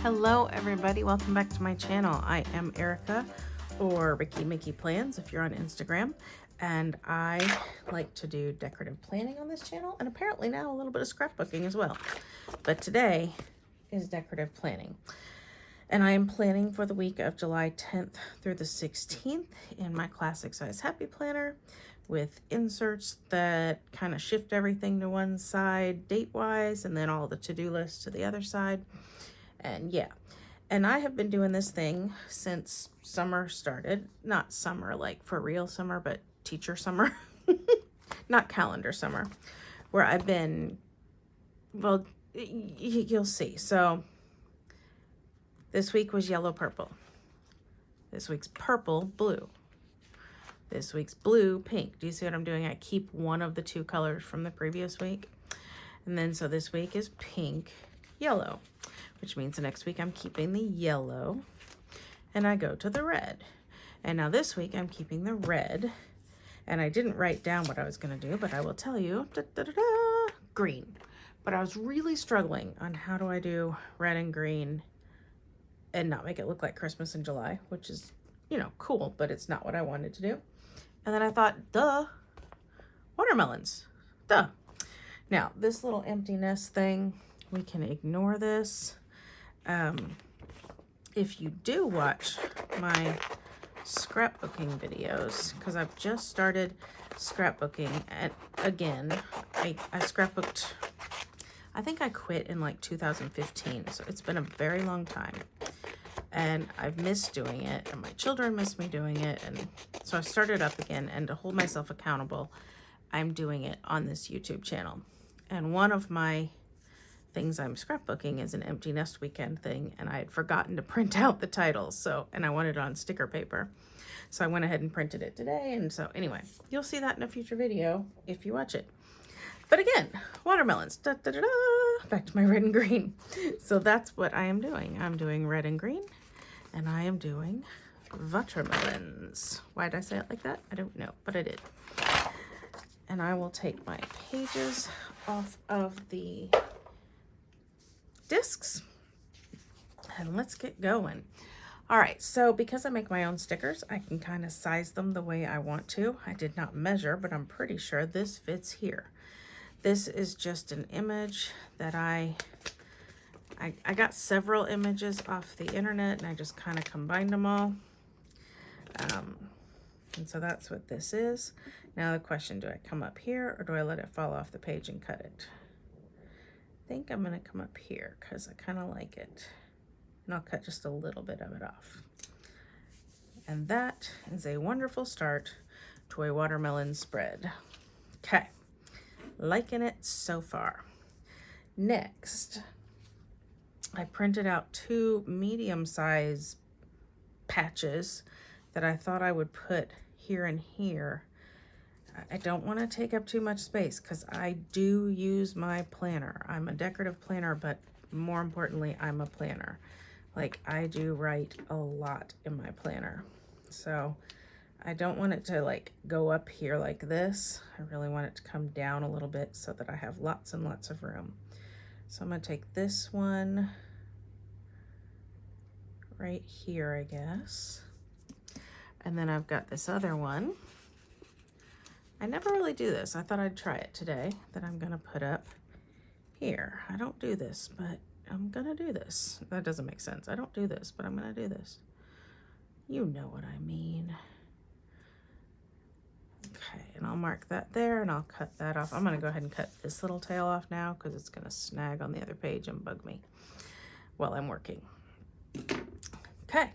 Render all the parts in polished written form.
Hello everybody, welcome back to my channel. I am Erica, or RikkiMikkiPlans if you're on Instagram, and I like to do decorative planning on this channel, and apparently now a little bit of scrapbooking as well. But today is decorative planning, and I am planning for the week of July 10th through the 16th in my classic size happy planner with inserts that kind of shift everything to one side date-wise, and then all the to-do lists to the other side. And yeah, and I have been doing this thing since summer started. Not summer like for real summer, but teacher summer. Not calendar summer, where I've been, well, you'll see. So this week was yellow purple. This week's purple blue. This week's blue pink. Do you see what I'm doing? I keep one of the two colors from the previous week. And then so this week is pink yellow, which means the next week I'm keeping the yellow and I go to the red. And now this week I'm keeping the red, and I didn't write down what I was going to do, but I will tell you, green. But I was really struggling on how do I do red and green and not make it look like Christmas in July, which is, you know, cool, but it's not what I wanted to do. And then I thought, duh, watermelons, duh. Now this little emptiness thing, we can ignore this. If you do watch my scrapbooking videos, because I've just started scrapbooking again. I scrapbooked, I think I quit in like 2015, so it's been a very long time. And I've missed doing it, and my children miss me doing it, and so I started up again, and to hold myself accountable, I'm doing it on this YouTube channel. And one of my things I'm scrapbooking is an empty nest weekend thing, and I had forgotten to print out the titles, and I wanted it on sticker paper, so I went ahead and printed it today. And so anyway, you'll see that in a future video if you watch it. But again, watermelons, back to my red and green. So that's what I am doing. I'm doing red and green, and I am doing watermelons. Why did I say it like that? I don't know, but I did. And I will take my pages off of the discs and let's get going. All right, so because I make my own stickers, I can kind of size them the way I want to. I did not measure, but I'm pretty sure this fits here. This is just an image that I got several images off the internet, and I just kind of combined them all. And so that's what this is. Now the question, do I come up here or do I let it fall off the page and cut it? I think I'm going to come up here because I kind of like it. And I'll cut just a little bit of it off. And that is a wonderful start to a watermelon spread. Okay, liking it so far. Next, I printed out two medium-size patches that I thought I would put here and here. I don't want to take up too much space because I do use my planner. I'm a decorative planner, but more importantly, I'm a planner. Like, I do write a lot in my planner. So I don't want it to like go up here like this. I really want it to come down a little bit so that I have lots and lots of room. So I'm going to take this one right here, I guess. And then I've got this other one. I never really do this. I thought I'd try it today, that I'm gonna put up here. I don't do this, but I'm gonna do this. That doesn't make sense. I don't do this, but I'm gonna do this. You know what I mean. Okay, and I'll mark that there, and I'll cut that off. I'm gonna go ahead and cut this little tail off now because it's gonna snag on the other page and bug me while I'm working. Okay.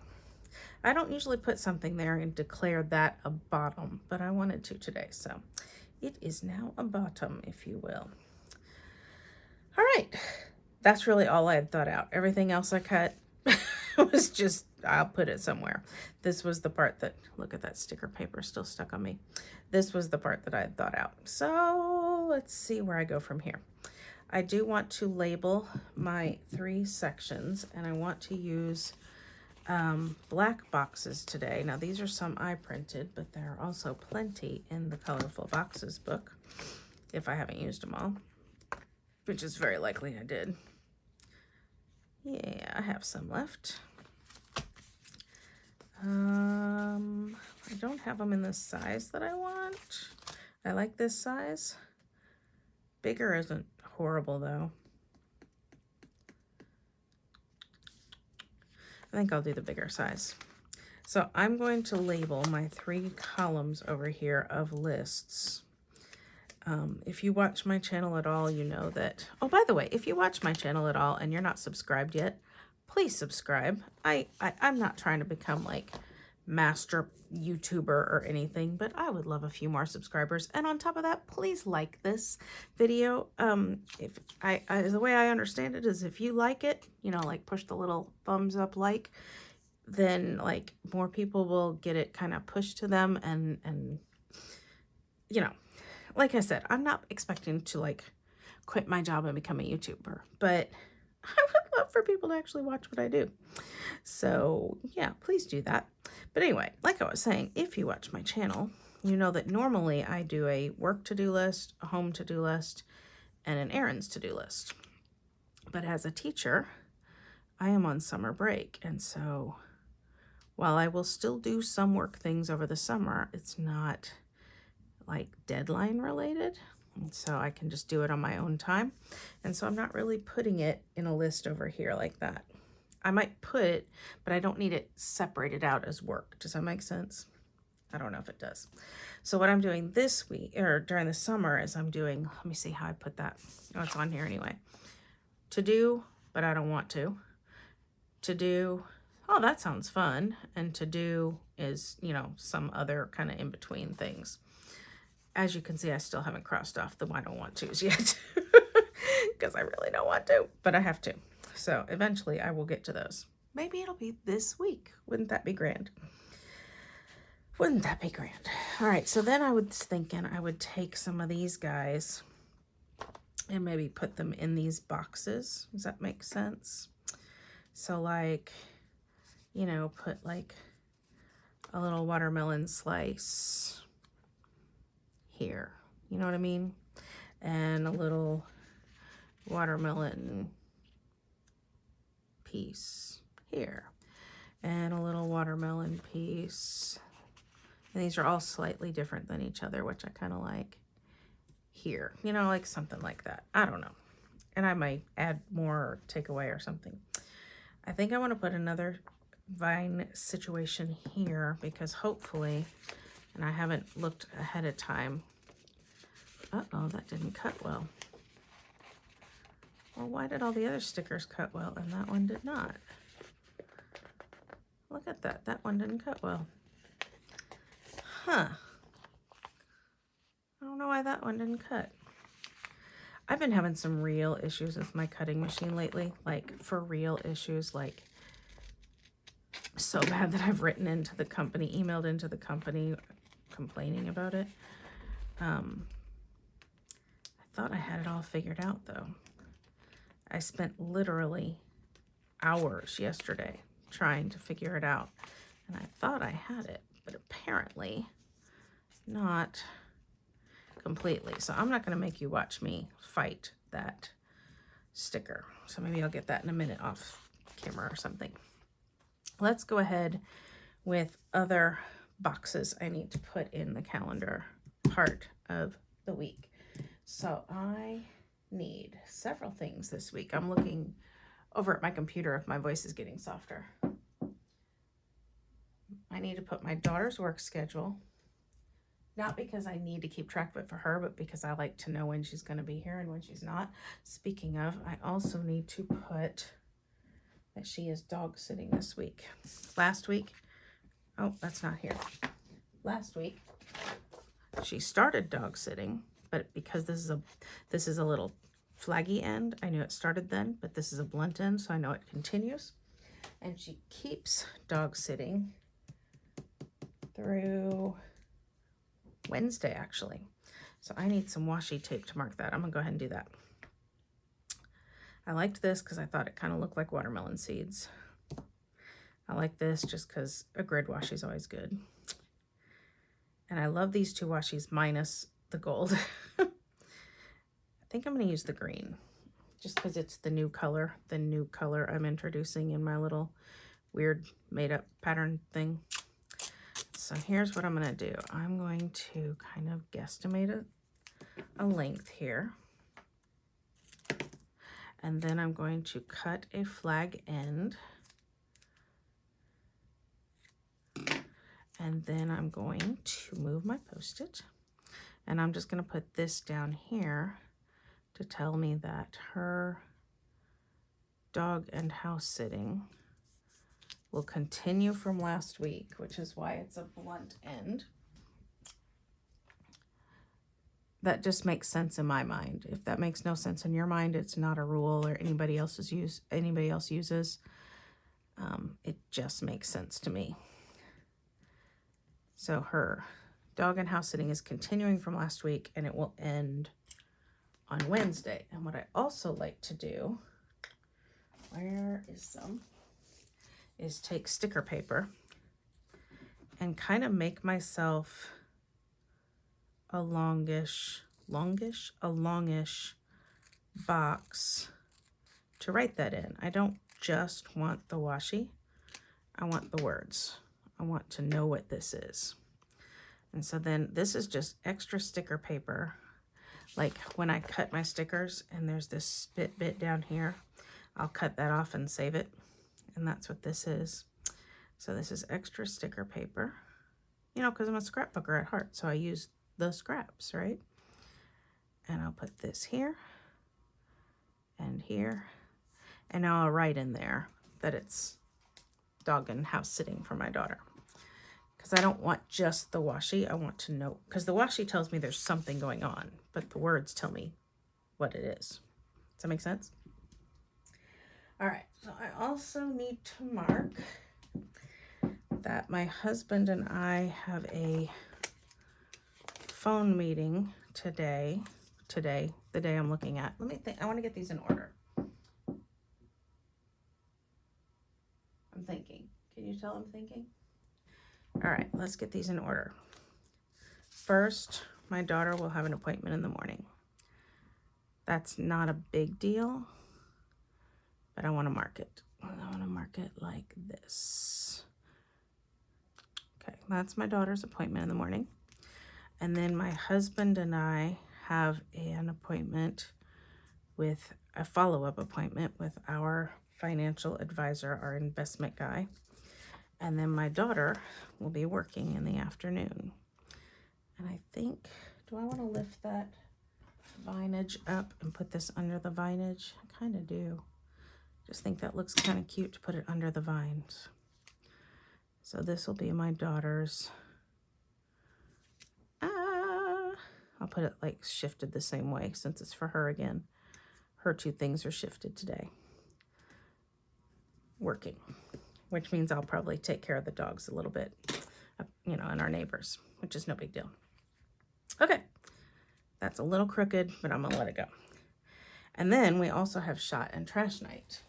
I don't usually put something there and declare that a bottom, but I wanted to today, so it is now a bottom, if you will. All right, that's really all I had thought out. Everything else I cut was just, I'll put it somewhere. This was the part that, look at that sticker paper still stuck on me. This was the part that I had thought out. So let's see where I go from here. I do want to label my 3 sections, and I want to use black boxes today. Now these are some I printed, but there are also plenty in the Colorful Boxes book if I haven't used them all, which is very likely I did. Yeah, I have some left. I don't have them in the size that I want. I like this size. Bigger isn't horrible though. I think I'll do the bigger size. So I'm going to label my 3 columns over here of lists. If you watch my channel at all, you know that, oh, by the way, if you watch my channel at all and you're not subscribed yet, please subscribe. I'm not trying to become like master YouTuber or anything, but I would love a few more subscribers. And on top of that, please like this video. If the way I understand it is if you like it, you know, like push the little thumbs up like, then like more people will get it kind of pushed to them. And you know, like I said, I'm not expecting to like quit my job and become a YouTuber, but I would love for people to actually watch what I do. So yeah, please do that. But anyway, like I was saying, if you watch my channel, you know that normally I do a work to-do list, a home to-do list, and an errands to-do list. But as a teacher, I am on summer break. And so while I will still do some work things over the summer, it's not like deadline related. And so I can just do it on my own time. And so I'm not really putting it in a list over here like that. I might put it, but I don't need it separated out as work. Does that make sense? I don't know if it does. So what I'm doing this week or during the summer is I'm doing, let me see how I put that. Oh, it's on here anyway. To do, but I don't want to. To do, oh, that sounds fun. And to do is, you know, some other kind of in between things. As you can see, I still haven't crossed off the I don't want to's yet because I really don't want to, but I have to. So eventually I will get to those. Maybe it'll be this week. Wouldn't that be grand? Wouldn't that be grand? All right, so then I was thinking I would take some of these guys and maybe put them in these boxes. Does that make sense? So like, you know, put like a little watermelon slice here, you know what I mean? And a little watermelon piece here, and a little watermelon piece. And these are all slightly different than each other, which I kind of like here, you know, like something like that. I don't know. And I might add more or take away or something. I think I want to put another vine situation here because hopefully, and I haven't looked ahead of time. Uh-oh, that didn't cut well. Well, why did all the other stickers cut well and that one did not? Look at that. That one didn't cut well. Huh. I don't know why that one didn't cut. I've been having some real issues with my cutting machine lately. Like, for real issues. Like, so bad that I've written into the company, emailed into the company complaining about it. I thought I had it all figured out though. I spent literally hours yesterday trying to figure it out, and I thought I had it, but apparently not completely. So I'm not going to make you watch me fight that sticker. So maybe I'll get that in a minute off camera or something. Let's go ahead with other boxes I need to put in the calendar part of the week. So I need several things this week. I'm looking over at my computer if my voice is getting softer. I need to put my daughter's work schedule, not because I need to keep track of it for her, but because I like to know when she's going to be here and when she's not. Speaking of, I also need to put that she is dog sitting this week. Last week, oh, that's not here. Last week, she started dog sitting, but because this is a little flaggy end, I knew it started then, but this is a blunt end, so I know it continues. And she keeps dog sitting through Wednesday, actually. So I need some washi tape to mark that. I'm gonna go ahead and do that. I liked this because I thought it kind of looked like watermelon seeds. I like this just because a grid washi is always good. And I love these two washies minus the gold. I think I'm going to use the green. just because it's the new color I'm introducing in my little weird made up pattern thing. So here's what I'm going to do. I'm going to kind of guesstimate a length here. And then I'm going to cut a flag end. And then I'm going to move my post-it. And I'm just going to put this down here to tell me that her dog and house sitting will continue from last week, which is why it's a blunt end. That just makes sense in my mind. If that makes no sense in your mind, it's not a rule or anybody else uses. It just makes sense to me. So her dog and house sitting is continuing from last week, and it will end on Wednesday. And what I also like to do, where is some, is take sticker paper and kind of make myself a longish box to write that in. I don't just want the washi, I want the words. I want to know what this is. And so then this is just extra sticker paper. Like when I cut my stickers and there's this spit bit down here, I'll cut that off and save it. And that's what this is. So this is extra sticker paper, you know, because I'm a scrapbooker at heart. So I use the scraps, right? And I'll put this here and here. And now I'll write in there that it's dog and house sitting for my daughter. Because I don't want just the washi. I want to know, because the washi tells me there's something going on, but the words tell me what it is. Does that make sense? All right, so I also need to mark that my husband and I have a phone meeting today, the day I'm looking at. Let me think, I want to get these in order. I'm thinking. Can you tell I'm thinking? All right, let's get these in order. First, my daughter will have an appointment in the morning. That's not a big deal, but I want to mark it. I want to mark it like this. Okay, that's my daughter's appointment in the morning. And then my husband and I have an appointment with a follow-up appointment with our financial advisor, our investment guy. And then my daughter will be working in the afternoon. And I think, do I want to lift that vinage up and put this under the vinage? I kind of do. Just think that looks kind of cute to put it under the vines. So this will be my daughter's. I'll put it like shifted the same way since it's for her again. Her two things are shifted today. Working. Which means I'll probably take care of the dogs a little bit, you know, and our neighbors, which is no big deal. Okay, that's a little crooked, but I'm gonna let it go. And then we also have shot and trash night,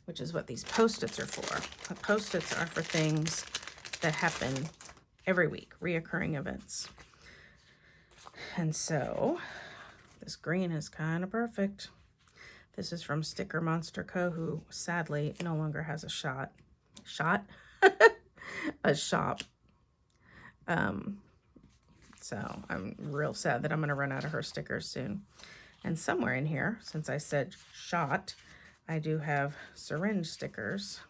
which is what these Post-its are for. The Post-its are for things that happen every week, reoccurring events. And so this green is kind of perfect. This is from Sticker Monster Co., who sadly no longer has a shop. So I'm real sad that I'm going to run out of her stickers soon. And somewhere in here, since I said shot, I do have syringe stickers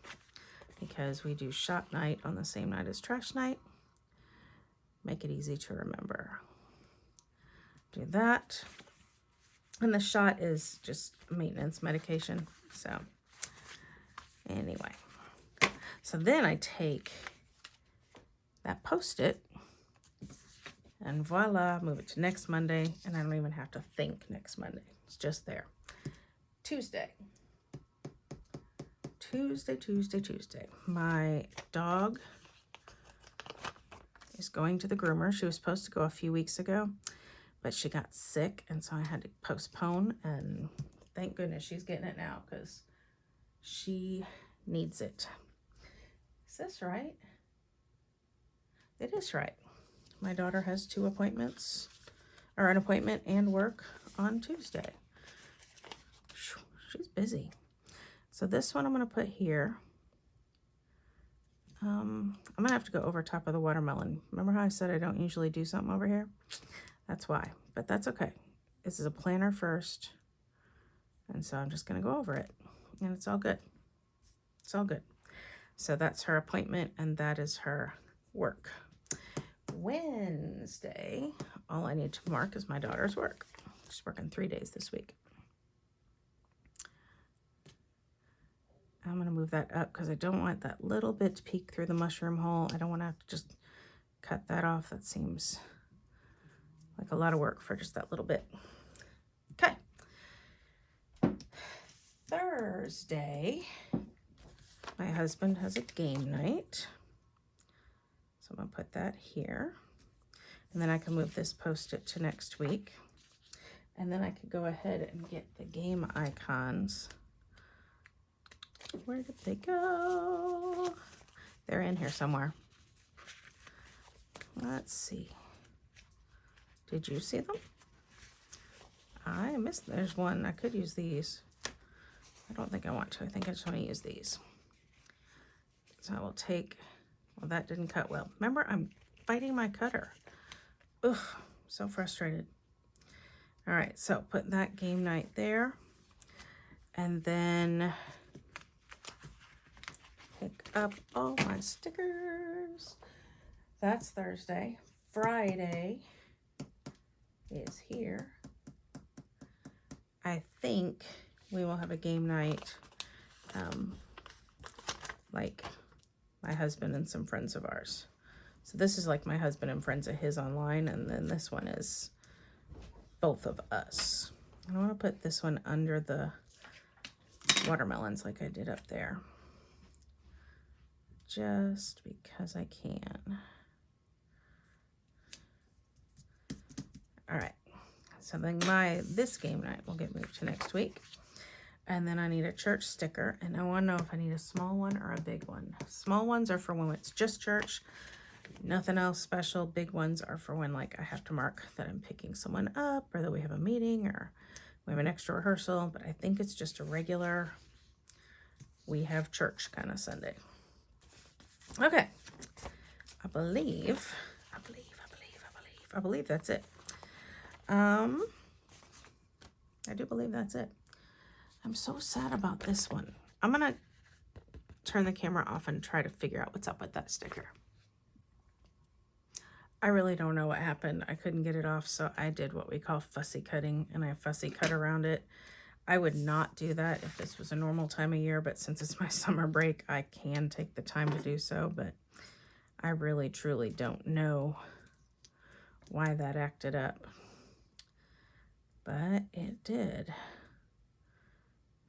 because we do shot night on the same night as trash night. Make it easy to remember. Do that. And the shot is just maintenance medication. So anyway, so then I take that Post-it and voila, move it to next Monday. And I don't even have to think next Monday. It's just there. Tuesday. My dog is going to the groomer. She was supposed to go a few weeks ago, but she got sick, and so I had to postpone, and thank goodness she's getting it now because she needs it. Is this right? It is right. My daughter has 2 appointments, or an appointment and work on Tuesday. she's busy. So this one I'm going to put here. I'm going to have to go over top of the watermelon. Remember how I said I don't usually do something over here? That's why, but that's okay. This is a planner first. And so I'm just going to go over it, and it's all good. It's all good. So that's her appointment, and that is her work. Wednesday, all I need to mark is my daughter's work. She's working 3 days this week. I'm going to move that up because I don't want that little bit to peek through the mushroom hole. I don't want to have to just cut that off. That seems like a lot of work for just that little bit. Okay. Thursday, my husband has a game night. So I'm going to put that here. And then I can move this post-it to next week. And then I could go ahead and get the game icons. Where did they go? They're in here somewhere. Let's see. Did you see them? I missed, there's one. I could use these. I don't think I want to. I think I just want to use these. So I will take, well, that didn't cut well. Remember, I'm fighting my cutter. Ugh, so frustrated. All right, so put that game night there. And then pick up all my stickers. That's Thursday. Friday is here. I think we will have a game night, like my husband and some friends of ours. So this is like my husband and friends of his online, and then this one is both of us. I want to put this one under the watermelons like I did up there, just because I can. All right, so then this game night will get moved to next week. And then I need a church sticker, and I want to know if I need a small one or a big one. Small ones are for when it's just church, nothing else special. Big ones are for when, like, I have to mark that I'm picking someone up, or that we have a meeting, or we have an extra rehearsal. But I think it's just a regular, we have church kind of Sunday. Okay, I believe that's it. I do believe that's it. I'm so sad about this one. I'm gonna turn the camera off and try to figure out what's up with that sticker. I really don't know what happened. I couldn't get it off, so I did what we call fussy cutting, and I fussy cut around it. I would not do that if this was a normal time of year, but since it's my summer break, I can take the time to do so, but I really truly don't know why that acted up. But it did.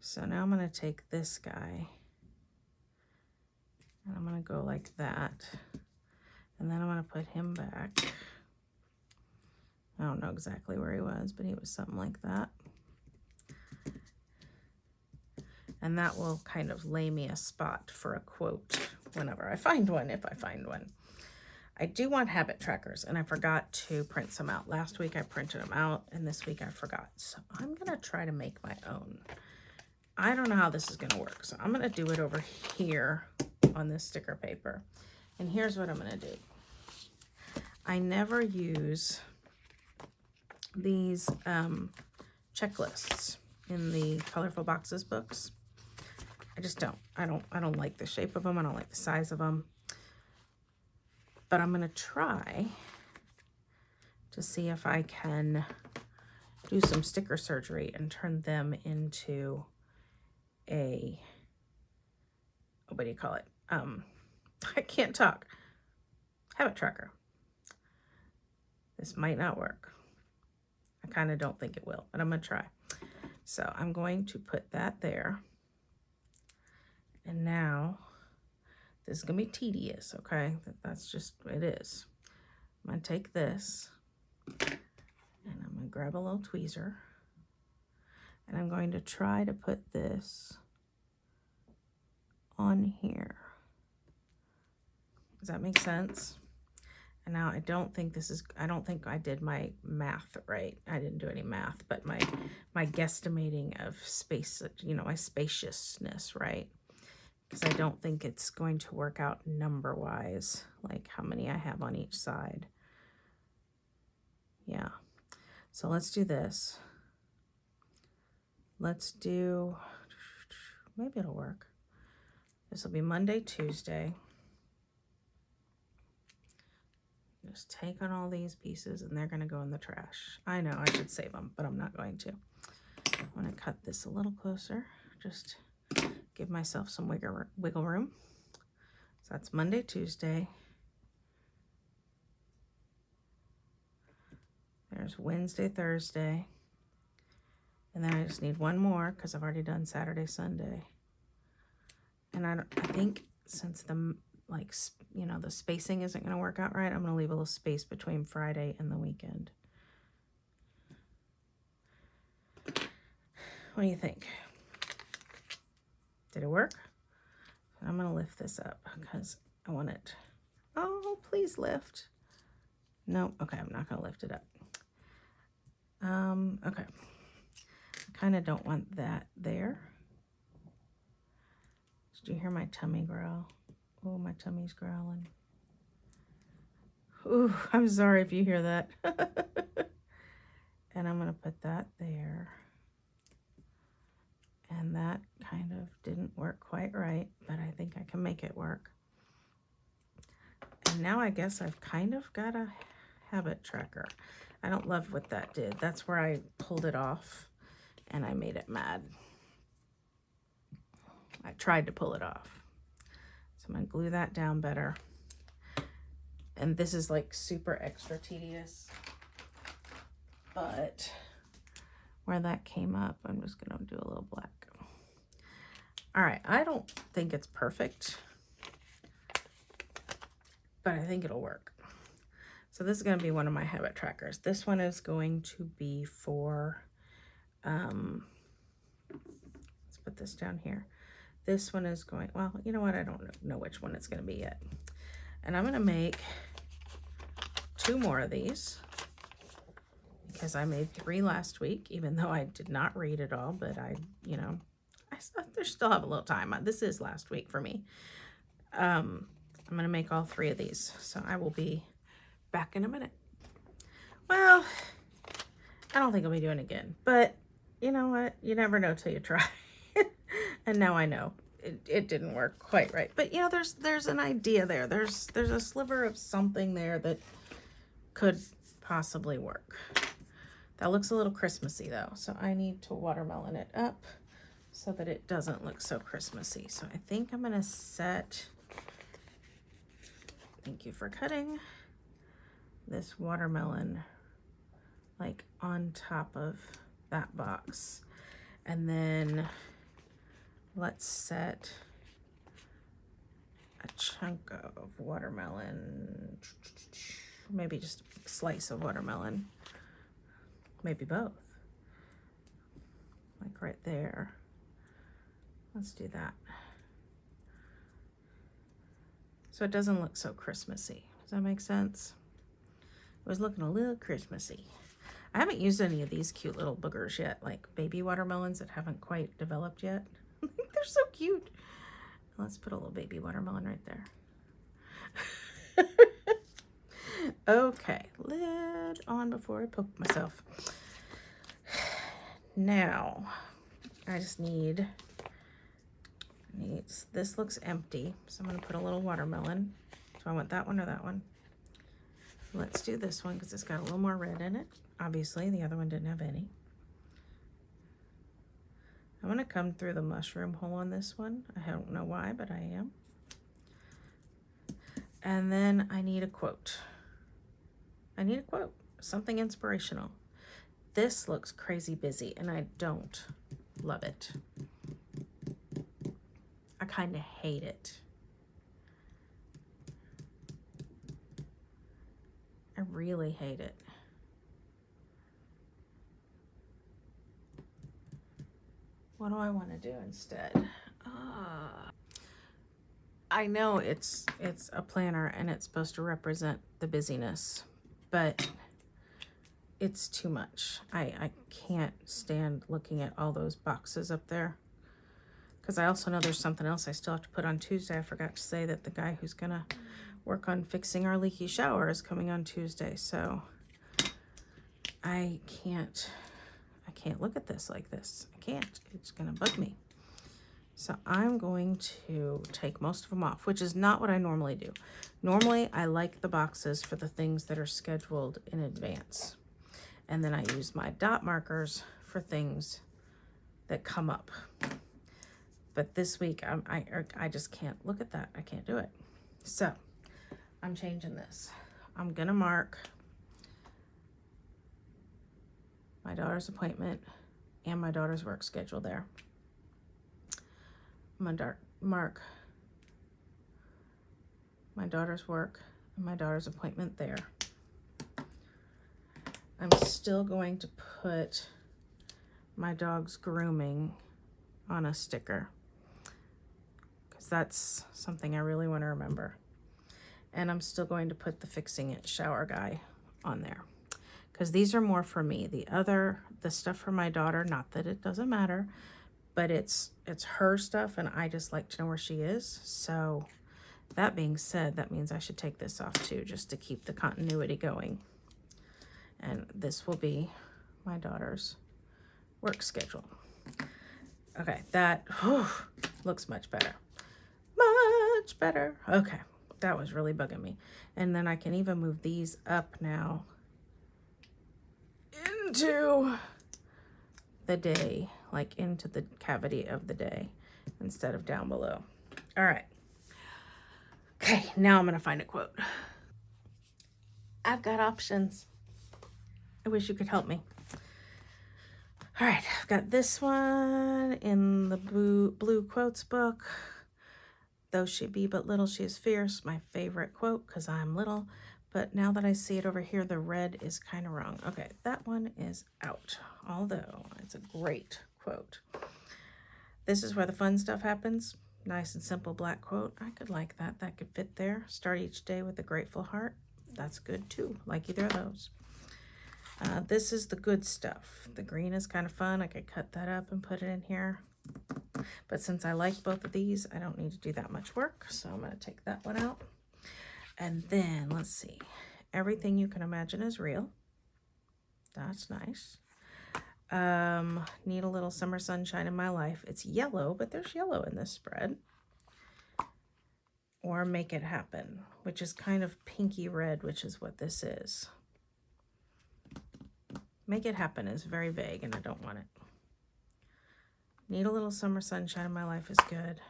So now I'm going to take this guy, and I'm going to go like that, and then I'm going to put him back. I don't know exactly where he was, but he was something like that. And that will kind of lay me a spot for a quote whenever I find one, if I find one. I do want habit trackers, and I forgot to print some out. Last week I printed them out, and this week I forgot. So I'm going to try to make my own. I don't know how this is going to work, so I'm going to do it over here on this sticker paper. And here's what I'm going to do. I never use these checklists in the Colorful Boxes books. I just don't. I don't like the shape of them. I don't like the size of them. But I'm going to try to see if I can do some sticker surgery and turn them into a, what do you call it? I can't talk. Habit tracker. This might not work. I kind of don't think it will, but I'm going to try. So I'm going to put that there. And now, this is going to be tedious, okay? That's just, it is. I'm going to take this, and I'm going to grab a little tweezer, and I'm going to try to put this on here. Does that make sense? And now I don't think I did my math right. I didn't do any math, but my guesstimating of space, you know, my spaciousness, right? Because I don't think it's going to work out number-wise, like how many I have on each side. Yeah. So let's do this. Let's do, maybe it'll work. This will be Monday, Tuesday. Just take on all these pieces and they're going to go in the trash. I know I should save them, but I'm not going to. I want to cut this a little closer. Just give myself some wiggle room. So that's Monday, Tuesday. There's Wednesday, Thursday. And then I just need one more because I've already done Saturday, Sunday. And I think since the, like, you know, the spacing isn't going to work out right, I'm going to leave a little space between Friday and the weekend. What do you think? Did it work? I'm going to lift this up because I want it. Oh, please lift. No, okay, I'm not going to lift it up. Okay. I kind of don't want that there. Did you hear my tummy growl? Oh, my tummy's growling. Ooh, I'm sorry if you hear that. And I'm going to put that there. And that kind of didn't work quite right, but I think I can make it work. And now I guess I've kind of got a habit tracker. I don't love what that did. That's where I pulled it off and I made it mad. I tried to pull it off. So I'm going to glue that down better. And this is like super extra tedious. But where that came up, I'm just going to do a little black. All right, I don't think it's perfect, but I think it'll work. So this is going to be one of my habit trackers. This one is going to be for, let's put this down here. This one is going, well, you know what? I don't know which one it's going to be yet. And I'm going to make 2 more of these because I made 3 last week, even though I did not read it all, but I still have a little time. This is last week for me. I'm going to make all 3 of these. So I will be back in a minute. Well, I don't think I'll be doing it again, but you know what? You never know till you try. And now I know it didn't work quite right. But you know, there's an idea there. There's a sliver of something there that could possibly work. That looks a little Christmassy though. So I need to watermelon it up so that it doesn't look so Christmassy. So I think I'm going to set, thank you for cutting, this watermelon like on top of that box. And then let's set a chunk of watermelon, maybe just a slice of watermelon, maybe both, like right there. Let's do that. So it doesn't look so Christmassy. Does that make sense? It was looking a little Christmassy. I haven't used any of these cute little boogers yet, like baby watermelons that haven't quite developed yet. They're so cute. Let's put a little baby watermelon right there. Okay, lid on before I poke myself. Now, I just need, this looks empty, so I'm going to put a little watermelon. So I want that one or that one. Let's do this one because it's got a little more red in it. Obviously, the other one didn't have any. I'm going to come through the mushroom hole on this one. I don't know why, but I am. And then I need a quote. I need a quote, something inspirational. This looks crazy busy, and I don't love it. I kind of hate it. I really hate it. What do I want to do instead? I know it's a planner and it's supposed to represent the busyness, but it's too much. I can't stand looking at all those boxes up there. Because I also know there's something else I still have to put on Tuesday. I forgot to say that the guy who's gonna work on fixing our leaky shower is coming on Tuesday. So I can't look at this like this. I can't. It's gonna bug me. So I'm going to take most of them off, which is not what I normally do. Normally, I like the boxes for the things that are scheduled in advance. And then I use my dot markers for things that come up. But this week, I just can't look at that. I can't do it. So I'm changing this. I'm gonna mark my daughter's appointment and my daughter's work schedule there. I'm gonna mark my daughter's work and my daughter's appointment there. I'm still going to put my dog's grooming on a sticker because that's something I really want to remember. And I'm still going to put the fixing it shower guy on there because these are more for me. The stuff for my daughter, not that it doesn't matter, but it's her stuff and I just like to know where she is. So that being said, that means I should take this off too, just to keep the continuity going. And this will be my daughter's work schedule. Okay, that looks much better. Much better. Okay, that was really bugging me. And then I can even move these up now into the day, like into the cavity of the day instead of down below. All right. Okay, now I'm gonna find a quote. I've got options. I wish you could help me. All right, I've got this one in the blue quotes book. Though she be but little, she is fierce. My favorite quote, because I'm little. But now that I see it over here, the red is kind of wrong. Okay, that one is out. Although, it's a great quote. This is where the fun stuff happens. Nice and simple black quote. I could like that. That could fit there. Start each day with a grateful heart. That's good too. Like either of those. This is the good stuff. The green is kind of fun. I could cut that up and put it in here. But since I like both of these, I don't need to do that much work. So I'm going to take that one out. And then, let's see. Everything you can imagine is real. That's nice. Need a little summer sunshine in my life. It's yellow, but there's yellow in this spread. Or make it happen, which is kind of pinky red, which is what this is. Make it happen is very vague, and I don't want it. Need a little summer sunshine in my life is good.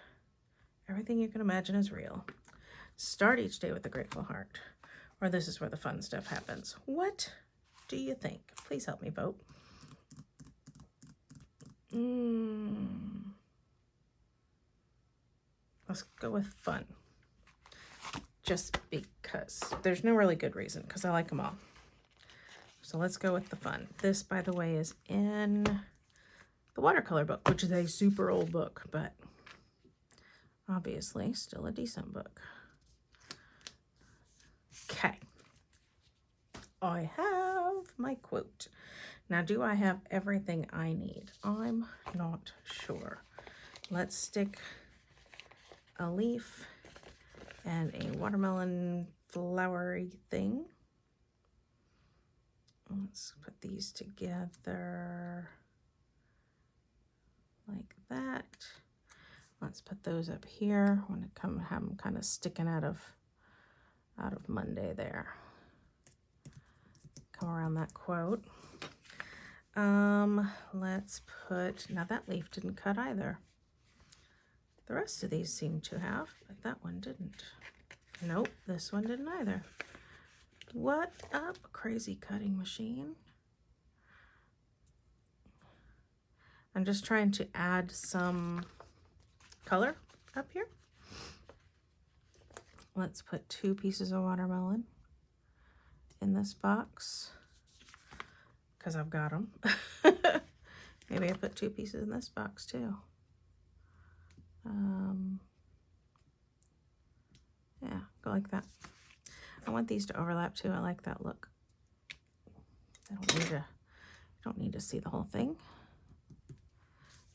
Everything you can imagine is real. Start each day with a grateful heart. Or this is where the fun stuff happens. What do you think? Please help me vote. Let's go with fun. Just because. There's no really good reason, because I like them all. So let's go with the fun. This, by the way, is in the watercolor book, which is a super old book, but obviously still a decent book. Okay. I have my quote. Now, do I have everything I need? I'm not sure. Let's stick a leaf and a watermelon flowery thing. Let's put these together like that. Let's put those up here. I want to have them kind of sticking out of Monday there. Come around that quote. Let's put, now that leaf didn't cut either. The rest of these seem to have, but that one didn't. Nope, this one didn't either. What up, crazy cutting machine? I'm just trying to add some color up here. Let's put 2 pieces of watermelon in this box because I've got them. Maybe I put 2 pieces in this box too. Yeah, go like that. I want these to overlap too. I like that look. I don't need to see the whole thing.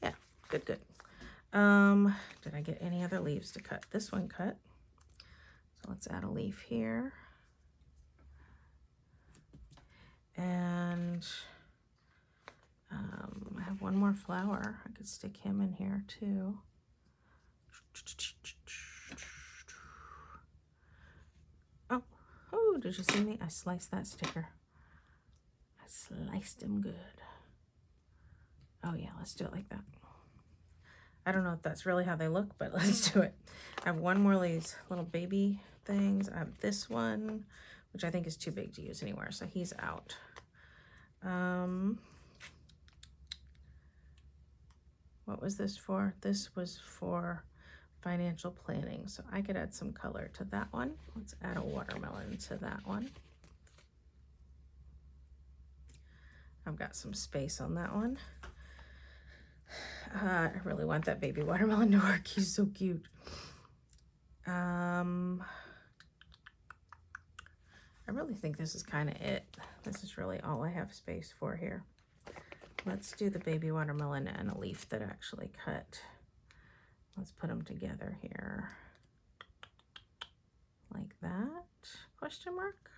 Yeah, good, good. Did I get any other leaves to cut? This one cut. So let's add a leaf here. And I have one more flower. I could stick him in here too. Oh, did you see me? I sliced that sticker. I sliced him good. Oh yeah, let's do it like that. I don't know if that's really how they look, but let's do it. I have one more of these little baby things. I have this one, which I think is too big to use anywhere, so he's out. What was this for? This was for financial planning, so I could add some color to that one. Let's add a watermelon to that one. I've got some space on that one. I really want that baby watermelon to work. He's so cute. I really think this is kind of it. This is really all I have space for here. Let's do the baby watermelon and a leaf that actually cut. Let's put them together here. Like that, question mark.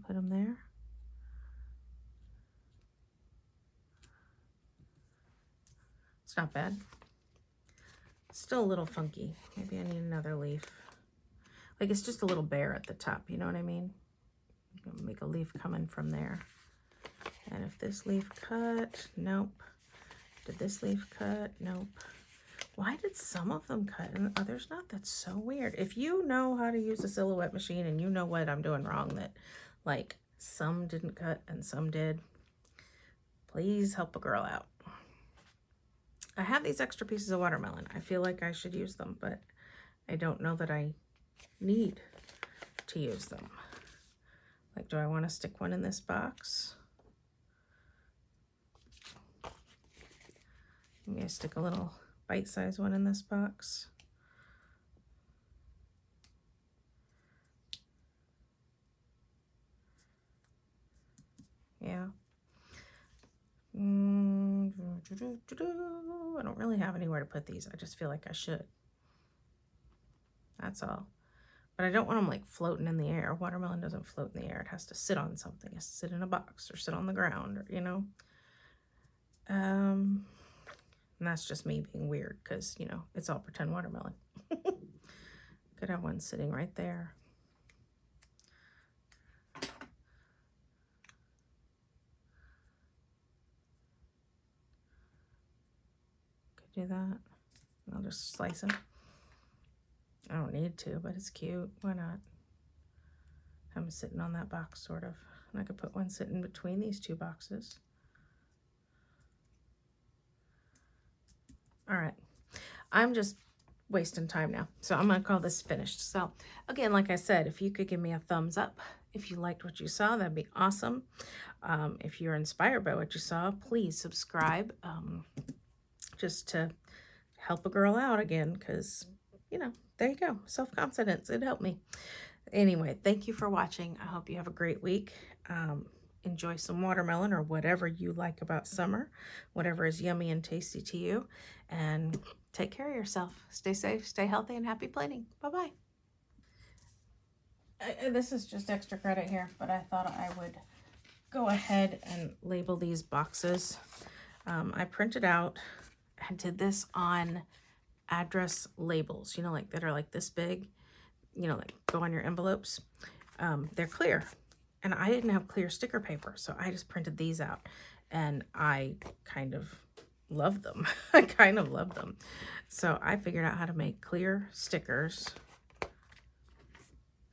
Put them there. It's not bad. Still a little funky. Maybe I need another leaf. Like it's just a little bare at the top, you know what I mean? I'm gonna make a leaf coming from there. And if this leaf cut, nope. Did this leaf cut? Nope. Why did some of them cut and others not? That's so weird. If you know how to use a silhouette machine and you know what I'm doing wrong, that like some didn't cut and some did, please help a girl out. I have these extra pieces of watermelon. I feel like I should use them, but I don't know that I need to use them. Like, do I want to stick one in this box? I'm going to stick a little bite-sized one in this box. Yeah. I don't really have anywhere to put these. I just feel like I should. That's all. But I don't want them like floating in the air. Watermelon doesn't float in the air. It has to sit on something. It has to sit in a box or sit on the ground, or, you know. And that's just me being weird because, you know, it's all pretend watermelon. Could have one sitting right there. Could do that. I'll just slice them. I don't need to, but it's cute. Why not? Have them sitting on that box, sort of. And I could put one sitting between these two boxes. All right. I'm just wasting time now, so I'm going to call this finished. So, again, like I said, if you could give me a thumbs up if you liked what you saw, that'd be awesome. If you're inspired by what you saw, please subscribe, just to help a girl out again, because, you know, there you go. Self-confidence. It helped me. Anyway, thank you for watching. I hope you have a great week. Enjoy some watermelon or whatever you like about summer, whatever is yummy and tasty to you, and take care of yourself. Stay safe, stay healthy, and happy planning. Bye-bye. This is just extra credit here, but I thought I would go ahead and label these boxes. I printed out and did this on address labels, you know, like that are like this big, you know, like go on your envelopes. They're clear, and I didn't have clear sticker paper, so I just printed these out, and I kind of love them. I kind of love them. So I figured out how to make clear stickers.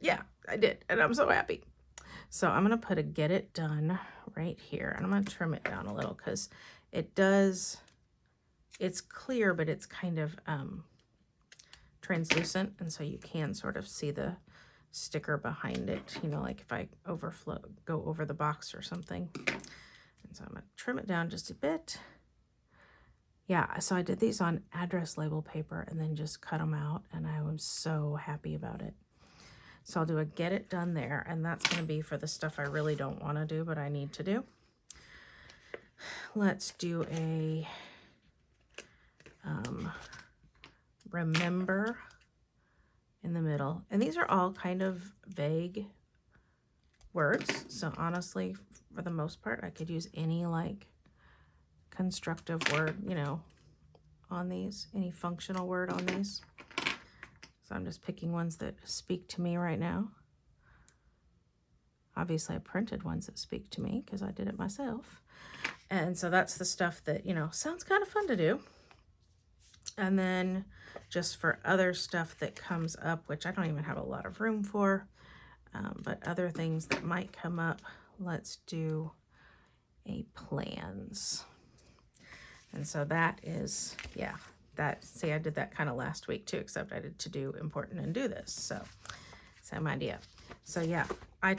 Yeah, I did, and I'm so happy. So I'm going to put a Get It Done right here, and I'm going to trim it down a little because it does, it's clear, but it's kind of translucent, and so you can sort of see the sticker behind it, you know, like if I go over the box or something. And so I'm going to trim it down just a bit. yeah, so I did these on address label paper and then just cut them out, and I was so happy about it. So I'll do a get it done there, and that's going to be for the stuff I really don't want to do, but I need to do. Let's do a remember in the middle. And these are all kind of vague words. So honestly, for the most part, I could use any like constructive word, you know, on these, any functional word on these. So I'm just picking ones that speak to me right now. Obviously, I printed ones that speak to me because I did it myself. And so that's the stuff that, you know, sounds kind of fun to do. And then just for other stuff that comes up, which I don't even have a lot of room for, but other things that might come up, let's do a plans. And so that is, yeah, that, see, I did that kind of last week too, except I did to do important and do this. So same idea. So yeah, I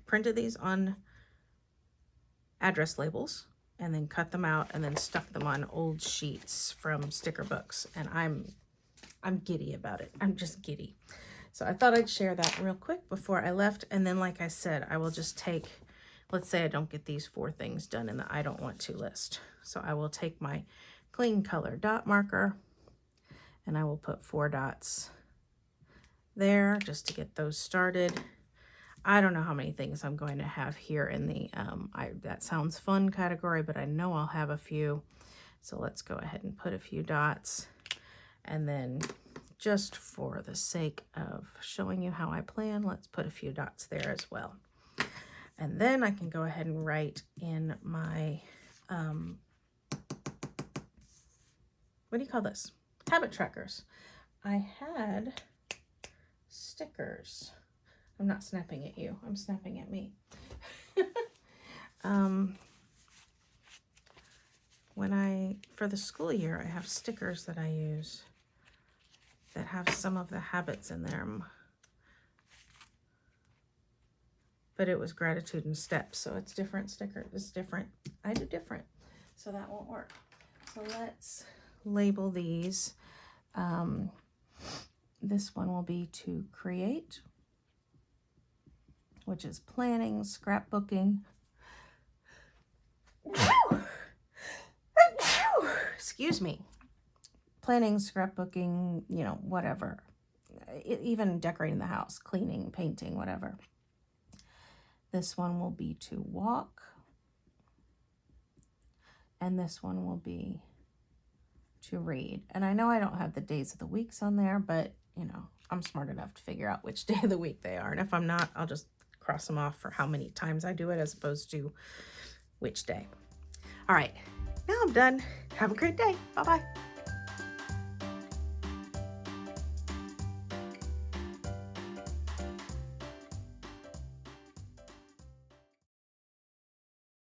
printed these on address labels and then cut them out and then stuck them on old sheets from sticker books. And I'm giddy about it. I'm just giddy. So I thought I'd share that real quick before I left. And then, like I said, I will just take, let's say I don't get these 4 things done in the I don't want to list. So I will take my clean color dot marker and I will put 4 dots there just to get those started. I don't know how many things I'm going to have here in the that sounds fun category, but I know I'll have a few. So let's go ahead and put a few dots. And then just for the sake of showing you how I plan, let's put a few dots there as well. And then I can go ahead and write in my, what do you call this? Habit trackers. I had stickers. I'm not snapping at you. I'm snapping at me. For the school year, I have stickers that I use that have some of the habits in them. But it was gratitude and steps, so it's different sticker. It's different. I do different, so that won't work. So let's label these. This one will be to create, which is planning, scrapbooking. Excuse me. Planning, scrapbooking, you know, whatever. Even decorating the house, cleaning, painting, whatever. This one will be to walk. And this one will be to read. And I know I don't have the days of the weeks on there, but, you know, I'm smart enough to figure out which day of the week they are. And if I'm not, I'll just cross them off for how many times I do it as opposed to which day. All right, now I'm done. Have a great day. Bye-bye.